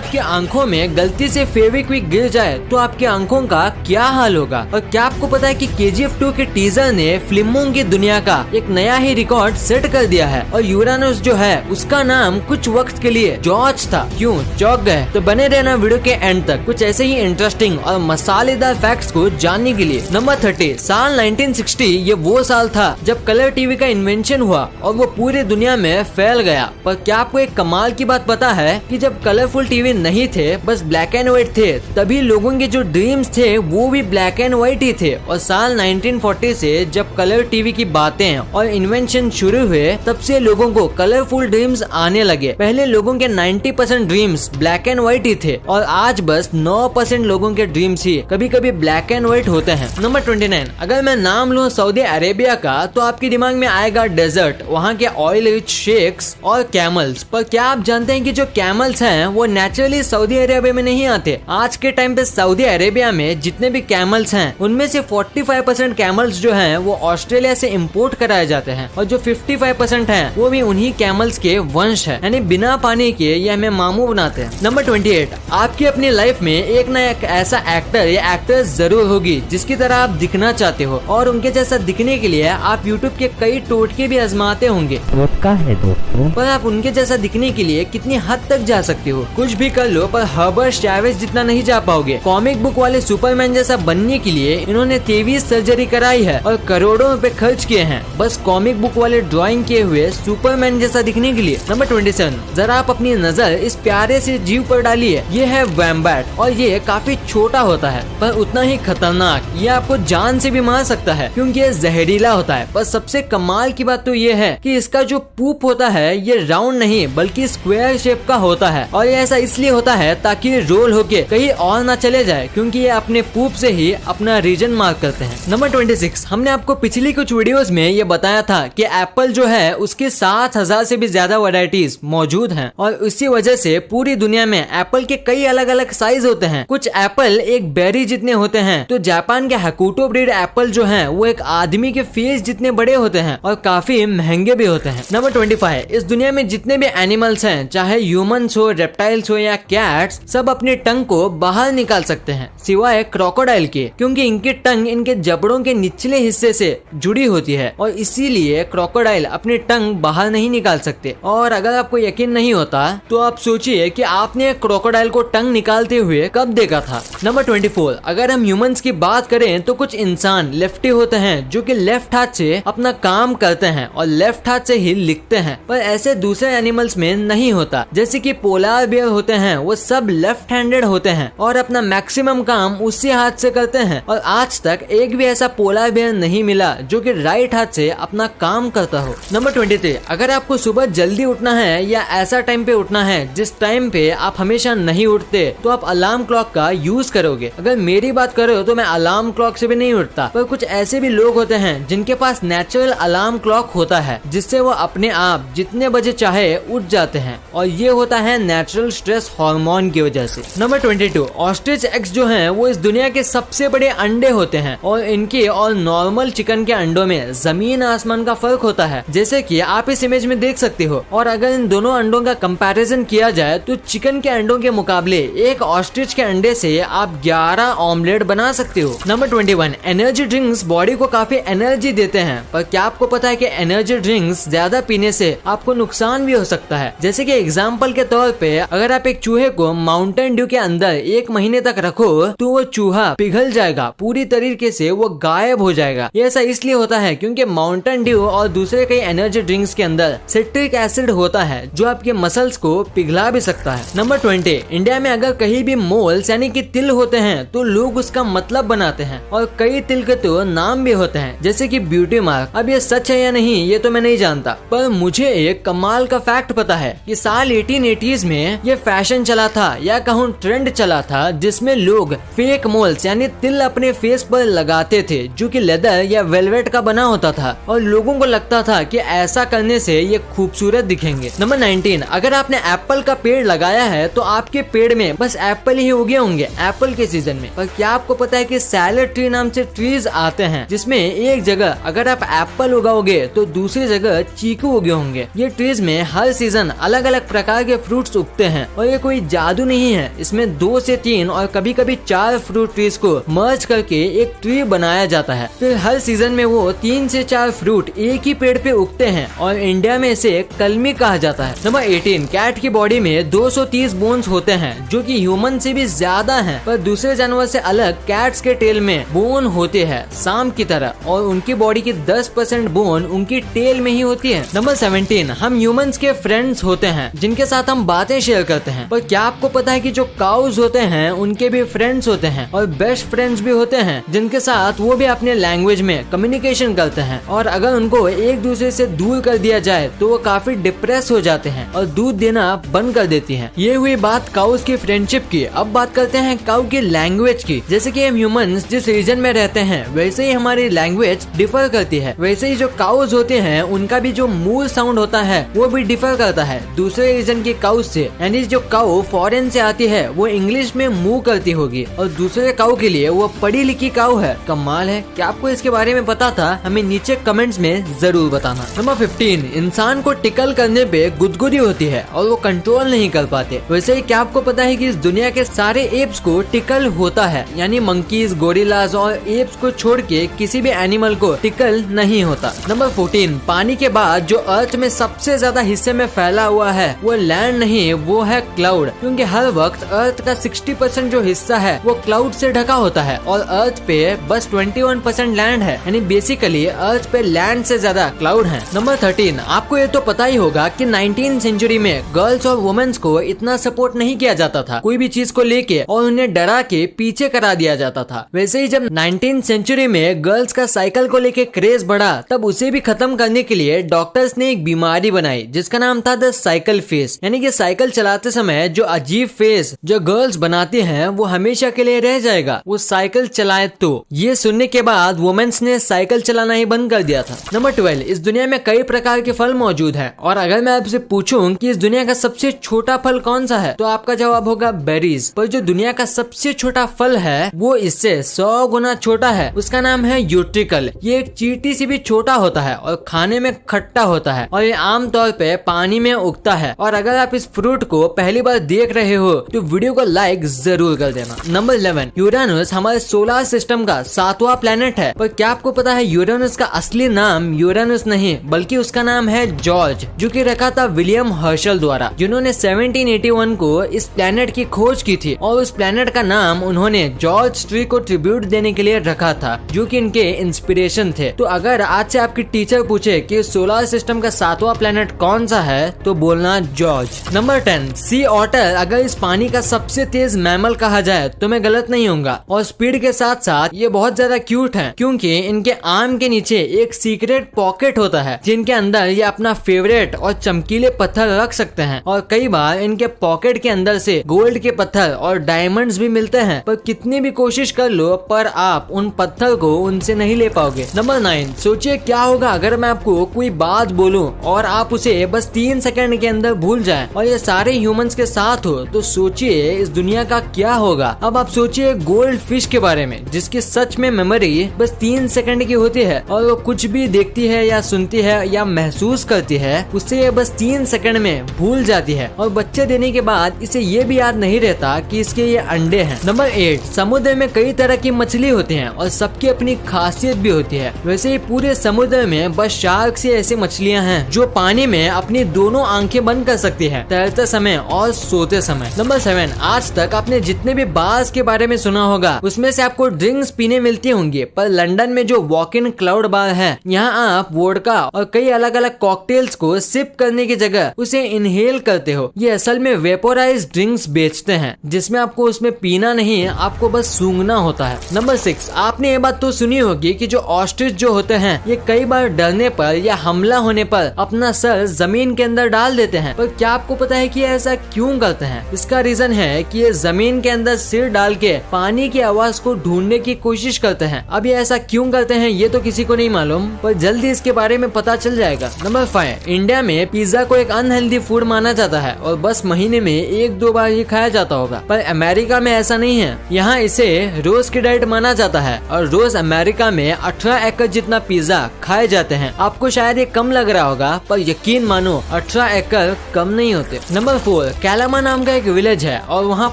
आपकी आंखों में गलती से फेविक्विक गिर जाए तो आपकी आंखों का क्या हाल होगा। और क्या आपको पता है कि KGF 2 के टीजर ने फिल्मों की दुनिया का एक नया ही रिकॉर्ड सेट कर दिया है और यूरानस जो है उसका नाम कुछ वक्त के लिए जॉर्ज था। क्यों चौंक गए? तो बने रहना वीडियो के एंड तक कुछ ऐसे ही इंटरेस्टिंग और मसालेदार फैक्ट्स को जानने के लिए। नंबर 30, साल 1960 ये वो साल था जब कलर टीवी का इन्वेंशन हुआ और वो पूरी दुनिया में फैल गया। पर क्या आपको एक कमाल की बात पता है कि जब कलरफुल टीवी नहीं थे, बस ब्लैक एंड व्हाइट थे, तभी लोगों के जो ड्रीम्स थे वो भी ब्लैक एंड व्हाइट ही थे। और साल 1940 से जब कलर टीवी की बातें और इन्वेंशन शुरू हुए तब से लोगों को कलरफुल ड्रीम्स आने लगे। पहले लोगों के 90% ड्रीम्स ब्लैक एंड व्हाइट ही थे और आज बस 9% लोगों के ड्रीम्स ही कभी कभी ब्लैक एंड व्हाइट होते हैं। नंबर 29, अगर मैं नाम लूँ सऊदी अरेबिया का तो आपके दिमाग में आएगा डेजर्ट, वहाँ के ऑयल रिच शेक्स और कैमल्स। पर क्या आप जानते हैं कि जो कैमल्स हैं वो नेचुरली सऊदी अरेबिया में नहीं आते। आज के टाइम पे सऊदी अरेबिया में जितने भी कैमल्स हैं उनमें से 45% कैमल्स जो हैं वो ऑस्ट्रेलिया से इंपोर्ट कराए जाते हैं और जो 55% हैं वो भी उन्हीं कैमल्स के वंश है, यानी बिना पानी के ये हमें मामू बनाते हैं। नंबर 28, आपकी अपनी लाइफ में एक ना एक ऐसा एक्टर या एक्ट्रेस जरूर होगी जिसकी तरह आप दिखना चाहते हो और उनके जैसा दिखने के लिए आप यूट्यूब के कई टोटके भी आजमाते होंगे। टोटका है दोस्तों। पर आप उनके जैसा दिखने के लिए कितनी हद तक जा सकते हो? कुछ भी कर लो पर हर्बर्ट चैवेज जितना नहीं जा पाओगे। कॉमिक बुक वाले सुपरमैन जैसा बनने के लिए इन्होंने 23 सर्जरी कराई है और करोड़ों रुपए खर्च किए हैं बस कॉमिक बुक वाले ड्राइंग किए हुए सुपरमैन जैसा दिखने के लिए। नंबर 27, जरा आप अपनी नजर इस प्यारे से जीव पर डालिए। ये है वैम्बैट और ये काफी छोटा होता है पर उतना ही खतरनाक। ये आपको जान से भी मार सकता है क्योंकि ये जहरीला होता है। पर सबसे कमाल की बात तो ये है कि इसका जो पूप होता है ये राउंड नहीं बल्कि स्क्वायर शेप का होता है और ये ऐसा इसलिए होता है ताकि रोल होके कहीं और ना चले जाए क्योंकि ये अपने पूप से ही अपना रीजन मार्क करते हैं। नंबर 26, हमने आपको पिछली कुछ वीडियोस में ये बताया था कि एप्पल जो है उसके 7000 से भी ज्यादा वैरायटीज मौजूद हैं और इसी वजह से पूरी दुनिया में एप्पल के कई अलग अलग साइज होते हैं। कुछ एप्पल एक बेरी जितने होते हैं तो जापान के हकुटो ब्रीड एप्पल जो है वो एक आदमी के फेस जितने बड़े होते हैं और काफी महंगे भी होते हैं। नंबर 25, इस दुनिया में जितने भी एनिमल्स हैं चाहे ह्यूमंस हो, रेप्टाइल्स हो या कैट्स, सब अपने टंग को बाहर निकाल सकते हैं सिवाय क्रोकोडाइल के क्योंकि इनकी टंग इनके जबड़ों के निचले हिस्से से जुड़ी होती है और इसीलिए क्रोकोडाइल अपनी टंग बाहर नहीं निकाल सकते। और अगर आपको यकीन नहीं होता तो आप सोचिए कि आपने क्रोकोडाइल को टंग निकालते हुए कब देखा था। नंबर 24, अगर हम ह्यूमंस की बात करें तो कुछ इंसान लेफ्टी होते हैं जो कि लेफ्ट हाथ से अपना काम करते हैं और लेफ्ट हाथ से ही लिखते हैं। पर ऐसे दूसरे एनिमल्स में नहीं होता। जैसे कि पोलार बियर होते हैं वो सब लेफ्ट हैंडेड होते हैं और अपना मैक्सिमम काम उसी हाथ से करते हैं और आज तक एक भी ऐसा पोलार बियर नहीं मिला जो कि राइट हाथ से अपना काम करता हो। नंबर 23, अगर आपको सुबह जल्दी उठना है या ऐसा टाइम पे उठना है जिस टाइम पे आप हमेशा नहीं उठते तो आप अलार्म क्लॉक का यूज करोगे। अगर मेरी बात करो तो मैं अलार्म क्लॉक से भी नहीं उठता। पर कुछ ऐसे भी लोग होते हैं जिनके पास नेचुरल अलार्म क्लॉक होता है जिससे वो अपने आप जितने बजे चाहे उठ जाते हैं और ये होता है नेचुरल स्ट्रेस हार्मोन की वजह से। नंबर 22, ऑस्ट्रिच एग्स जो हैं वो इस दुनिया के सबसे बड़े अंडे होते हैं और इनके और नॉर्मल चिकन के अंडों में जमीन आसमान का फर्क होता है जैसे कि आप इस इमेज में देख सकते हो। और अगर इन दोनों अंडों का कंपैरिजन किया जाए तो चिकन के अंडों के मुकाबले एक ऑस्ट्रिच के अंडे से आप 11 ऑमलेट बना सकते हो। नंबर 21, एनर्जी ड्रिंक्स बॉडी को काफी एनर्जी देते हैं पर क्या आपको पता है कि एनर्जी ड्रिंक्स ज्यादा पीने से आपको नुकसान भी हो सकता है। जैसे कि एग्जाम्पल के तौर पे अगर आप एक चूहे को माउंटेन ड्यू के अंदर 1 महीने तक रखो तो वो चूहा पिघल जाएगा, पूरी तरीके से वो गायब हो जाएगा। ये ऐसा इसलिए होता है क्योंकि माउंटेन ड्यू और दूसरे कई एनर्जी ड्रिंक्स के अंदर सिट्रिक एसिड होता है जो आपके मसल्स को पिघला भी सकता है। नंबर 20, इंडिया में अगर कहीं भी मोल्स यानी कि तिल होते हैं तो लोग उसका मतलब बनाते हैं और कई तिल के तो नाम भी होते हैं जैसे कि ब्यूटी मार्क। अब ये सच है या नहीं ये तो मैं नहीं जानता पर मुझे एक कमाल का फैक्ट पता है कि साल 1880s में ये फैशन चला था या कहूँ ट्रेंड चला था जिसमें लोग फेक मोल्स यानी तिल अपने फेस पर लगाते थे जो कि लेदर या वेलवेट का बना होता था और लोगों को लगता था कि ऐसा करने से ये खूबसूरत दिखेंगे। नंबर 19, अगर आपने एप्पल का पेड़ लगाया है तो आपके पेड़ में बस एप्पल ही उगे होंगे एप्पल के सीजन में। पर क्या आपको पता है कि सैलेड ट्री नाम से ट्रीज आते हैं जिसमें एक जगह अगर आप एप्पल उगाओगे तो दूसरी जगह चीकू उगे होंगे। ये ट्रीज में हर सीजन अलग अलग प्रकार के फ्रूट्स उगते हैं और ये कोई कोई जादू नहीं है। इसमें 2 से 3 और कभी कभी 4 फ्रूट ट्रीज को मर्ज करके एक ट्री बनाया जाता है। फिर हर सीजन में वो 3 से 4 फ्रूट एक ही पेड़ पे उगते हैं और इंडिया में इसे कलमी कहा जाता है। नंबर 18, कैट की बॉडी में 230 बोन्स होते हैं जो कि ह्यूमन से भी ज्यादा हैं, पर दूसरे जानवर से अलग कैट्स के टेल में बोन होते हैं सांप की तरह, और उनकी बॉडी की 10% बोन उनकी टेल में ही होती है। नंबर 17, हम ह्यूमंस के फ्रेंड्स होते हैं जिनके साथ हम बातें शेयर करते हैं, पर क्या आपको पता है कि जो काउज होते हैं उनके भी फ्रेंड्स होते हैं और बेस्ट फ्रेंड्स भी होते हैं जिनके साथ वो भी अपने लैंग्वेज में कम्युनिकेशन करते हैं, और अगर उनको एक दूसरे से दूर कर दिया जाए तो वो काफी डिप्रेस हो जाते हैं और दूध देना बंद कर देती हैं। ये हुई बात काउस की फ्रेंडशिप की। अब बात करते हैं काउ की लैंग्वेज की। जैसे कि हम ह्यूमंस जिस रीजन में रहते हैं वैसे ही हमारी लैंग्वेज डिफर करती है, वैसे ही जो काउस होते हैं उनका भी जो मूल साउंड होता है वो भी डिफर करता है दूसरे रीजन के काउस से। यानी जो काउ फॉरेन से आती है वो इंग्लिश में मूव करती होगी और दूसरे काउ के लिए वो पढ़ी लिखी काउ है। कमाल है। क्या आपको इसके बारे में पता था? हमें नीचे कमेंट्स में जरूर बताना। नंबर 15, इंसान को टिकल करने पे गुदगुदी होती है और वो कंट्रोल नहीं कर पाते। वैसे ही क्या आपको पता है कि इस दुनिया के सारे एप्स को टिकल होता है, यानी मंकीज, गोरिल्लाज और एप्स को छोड़ के किसी भी एनिमल को टिकल नहीं होता। नंबर 14, पानी के बाद जो अर्थ में सबसे ज्यादा हिस्से में फैला हुआ है वो लैंड नहीं, वो है क्लाउड, क्योंकि हर वक्त अर्थ का 60% जो हिस्सा है वो क्लाउड से ढका होता है और अर्थ पे बस 21% लैंड है, यानी बेसिकली अर्थ पे लैंड से ज्यादा क्लाउड है। नंबर 13, आपको ये तो पता ही होगा कि 19th सेंचुरी में गर्ल्स और वुमेन्स को इतना सपोर्ट नहीं किया जाता था कोई भी चीज को लेके, और उन्हें डरा के पीछे करा दिया जाता था। वैसे ही जब 19th सेंचुरी में गर्ल्स का साइकिल को लेके क्रेज बढ़ा, तब उसे भी खत्म करने के लिए डॉक्टर्स ने एक बीमारी बनाई जिसका नाम था द साइकिल फेस, यानी कि साइकिल चलाते समय जो अजीब फेस जो गर्ल्स बनाती हैं वो हमेशा के लिए रह जाएगा, वो साइकिल चलाए तो। ये सुनने के बाद वुमेन्स ने साइकिल चलाना ही बंद कर दिया था। नंबर 12, इस दुनिया में कई प्रकार के फल मौजूद हैं, और अगर मैं आपसे पूछूं कि इस दुनिया का सबसे छोटा फल कौन सा है तो आपका जवाब होगा बेरीज। पर जो दुनिया का सबसे छोटा फल है वो इससे 100 गुना छोटा है, उसका नाम है यूट्रिकल। ये एक चींटी से भी छोटा होता है और खाने में खट्टा होता है, और ये आमतौर पे पानी में उगता है। और अगर आप इस फ्रूट को पहली बार देख रहे हो तो वीडियो को लाइक जरूर कर देना। नंबर 11, यूरेनस हमारे सोलर सिस्टम का 7वां प्लेनेट है, पर क्या आपको पता है यूरेनस का असली नाम यूरेनस नहीं बल्कि उसका नाम है जॉर्ज, जो कि रखा था विलियम हर्शल द्वारा, जिन्होंने 1781 को इस प्लेनेट की खोज की थी, और उस प्लेनेट का नाम उन्होंने जॉर्ज ट्री को ट्रिब्यूट देने के लिए रखा था, जो कि इनके इंस्पिरेशन थे। तो अगर आज से आपकी टीचर पूछे कि सोलर सिस्टम का 7वां प्लेनेट कौन सा है तो बोलना जॉर्ज। नंबर 10, सी ऑटर अगर इस पानी का सबसे तेज मैमल कहा जाए तो मैं गलत नहीं होऊंगा, और स्पीड के साथ साथ ये बहुत ज्यादा क्यूट हैं, क्योंकि इनके आर्म के नीचे एक सीक्रेट पॉकेट होता है जिनके अंदर ये अपना फेवरेट और चमकीले पत्थर रख सकते हैं, और कई बार इनके पॉकेट के अंदर से गोल्ड के पत्थर और डायमंड्स भी मिलते हैं, पर कितनी भी कोशिश कर लो पर आप उन पत्थर को उनसे नहीं ले पाओगे। नंबर 9, सोचिए क्या होगा अगर मैं आपको कोई बात बोलूं और आप उसे बस 3 सेकंड के अंदर भूल जाएं, और ये सारे ह्यूमंस के साथ हो, तो सोचिए इस दुनिया का क्या होगा। अब आप सोचिए गोल्ड फिश के बारे में जिसकी सच में मेमोरी बस 3 सेकंड की होती है, और वो कुछ भी देखती है या सुनती है या महसूस करती है उससे ये बस 3 सेकंड में भूल जाती है, और बच्चे देने के बाद इसे ये भी याद नहीं रहता कि इसके ये अंडे हैं। नंबर 8, समुद्र में कई तरह की मछली होती हैं और सबकी अपनी खासियत भी होती है। वैसे ही पूरे समुद्र में बस शार्क से ऐसी मछलियां हैं जो पानी में अपनी दोनों आंखें बंद कर सकती है, तैरते समय और सोते समय। नंबर 7, आज तक आपने जितने भी बार्स के बारे में सुना होगा उसमें से आपको ड्रिंक्स पीने मिलती होंगी, पर लंदन में जो वॉक इन क्लाउड बार है यहाँ आप वोडका और कई अलग अलग कॉकटेल्स को सिप करने की जगह उसे इनहेल करते हो। ये असल में वेपोराइज ड्रिंक्स बेचते हैं जिसमें आपको उसमें पीना नहीं है, आपको बस सूंघना होता है। नंबर 6, आपने ये बात तो सुनी होगी कि जो ऑस्ट्रिच जो होते हैं ये कई बार डरने पर या हमला होने पर अपना सर जमीन के अंदर डाल देते हैं, पर क्या आपको पता है कि ऐसा क्यों करते हैं? इसका रीजन है कि ये जमीन के अंदर सिर डाल के पानी की आवाज को ढूंढने की कोशिश करते हैं। अब ये ऐसा क्यों करते हैं ये तो किसी को नहीं मालूम, पर जल्दी इसके बारे में पता चल जाएगा। नंबर 5, इंडिया में पिज्जा को एक अनहेल्दी फूड माना जाता है और बस महीने में 1-2 बार ये खाया जाता होगा, पर अमेरिका में ऐसा नहीं है। यहाँ इसे रोज की डाइट माना जाता है और रोज अमेरिका में 18 एकड़ जितना पिज्जा खाए जाते हैं। आपको शायद ये कम लग रहा होगा पर यकीन मानो 18 एकड़ कम नहीं होते। नंबर 4, अंडमान नाम का एक विलेज है और वहाँ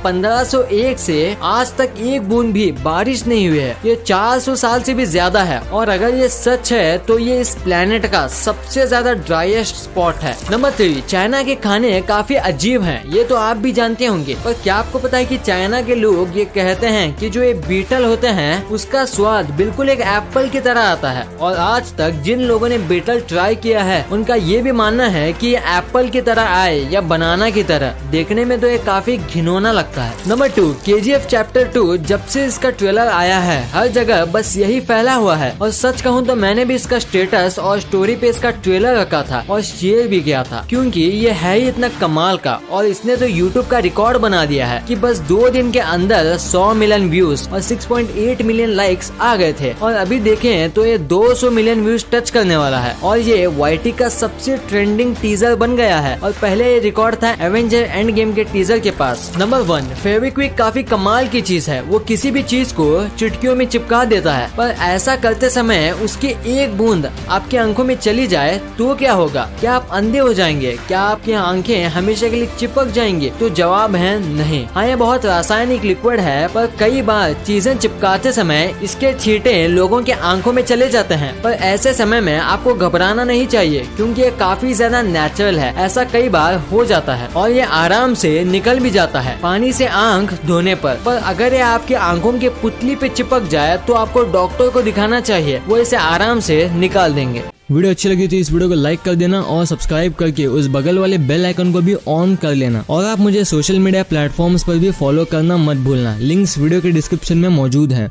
1501 से आज तक एक बूंद भी बारिश नहीं हुई है। ये 400 साल से भी ज्यादा है और अगर ये सच है तो ये इस प्लेनेट का सबसे ज्यादा ड्राइएस्ट स्पॉट है। नंबर 3, चाइना के खाने काफी अजीब हैं। ये तो आप भी जानते होंगे, पर क्या आपको पता है कि चाइना के लोग ये कहते हैं कि जो ये बीटल होते हैं उसका स्वाद बिल्कुल एक एप्पल की तरह आता है। और आज तक जिन लोगों ने बीटल ट्राई किया है उनका ये भी मानना है कि ये एप्पल की तरह आए या बनाना की तरह। देखने में तो ये काफी घिनौना लगता है। नंबर 2, KGF चैप्टर 2 जब से इसका ट्रेलर आया है हर जगह बस यही फैला हुआ है। और सच कहूँ तो मैंने भी इसका स्टेटस और स्टोरी पे इसका ट्रेलर रखा था और शेयर भी किया था, क्योंकि ये है ही इतना कमाल का। और इसने तो YouTube का रिकॉर्ड बना दिया है कि बस 2 दिन के अंदर 100 मिलियन व्यूज और 6.8 मिलियन लाइक्स आ गए थे। और अभी देखें तो ये 200 मिलियन व्यूज टच करने वाला है और ये YT का सबसे ट्रेंडिंग टीजर बन गया है। और पहले ये रिकॉर्ड था एवेंजर एंड गेम के टीजर के पास। नंबर 1, फेविक्विक काफी कमाल की चीज है। वो किसी भी चीज को चुटकियों में चिपका देता है, पर ऐसा करते समय उसकी एक बूंद आपकी आंखों में चली जाए तो क्या होगा? क्या आप अंधे हो जाएंगे? क्या आपकी आंखें हमेशा के लिए चिपक जाएंगी? तो जवाब है नहीं। हाँ, ये बहुत रासायनिक लिक्विड है, पर कई बार चीजें चिपकाते समय इसके छींटे लोगों के आंखों में चले जाते हैं। पर ऐसे समय में आपको घबराना नहीं चाहिए, क्योंकि ये काफी ज्यादा नेचुरल है। ऐसा कई बार हो जाता है और ये आराम से निकल भी जाता है पानी से आंख धोने पर अगर ये आपकी आंखों के पुतली पे चिपक जाए तो आपको डॉक्टर को दिखाना चाहिए, वो इसे आराम से निकाल देंगे। वीडियो अच्छी लगी तो इस वीडियो को लाइक कर देना और सब्सक्राइब करके उस बगल वाले बेल आइकन को भी ऑन कर लेना। और आप मुझे सोशल मीडिया प्लेटफॉर्म्स पर भी फॉलो करना मत भूलना। लिंक्स वीडियो के डिस्क्रिप्शन में मौजूद है।